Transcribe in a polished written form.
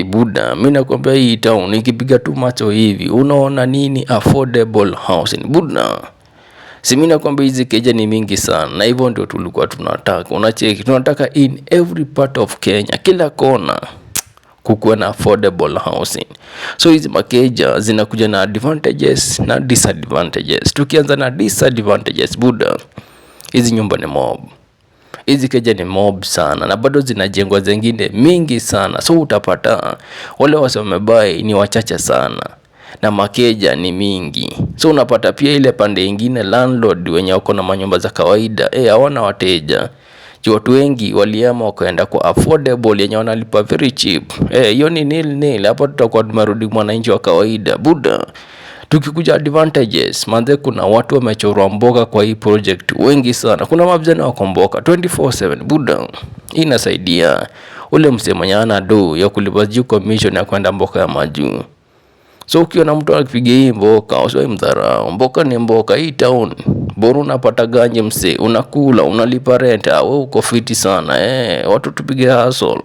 Buda, mimi nakwambia hii town ikipiga tu macho hivi unaona nini affordable housing. Buda, si mimi nakwambia hizi keja ni mingi sana, na hivyo ndio tulikuwa tunataka. Unacheki, tunataka in every part of Kenya, kila kona kukuwe na affordable housing. So hizi makeja zinakuja na advantages na disadvantages. Tukianza na disadvantages, Buda, hizi nyumba ni mob. Hizi keja ni mob sana na bado zinajengwa zingine mingi sana. So utapata wale wamebuy ni wachache sana na makeja ni mingi. So unapata pia ile pande ingine landlord wenye wako na manyumba za kawaida hawana wateja. Watu wengi waliama wakaenda kwa affordable yenye wanalipa very cheap. Hiyo ni nil. Hapo tutakuwa tumerudi mwananchi wa kawaida. Buda, tukikuja advantages, manze kuna watu wamechorwa mboga kwa hii project wengi sana. Kuna mabzana wako mboga 24/7. Buda, hii inasaidia ule msee mwenye ana do ya kulipa juu commission ya kwenda mboga ya majuu. So ukiona mtu akipiga hii mboka, usiwe mdharau. Mboka ni mboka hii town. Bora unapata ganje msee, unakula, unalipa rent, wewe uko fiti sana. Watu tupige hustle.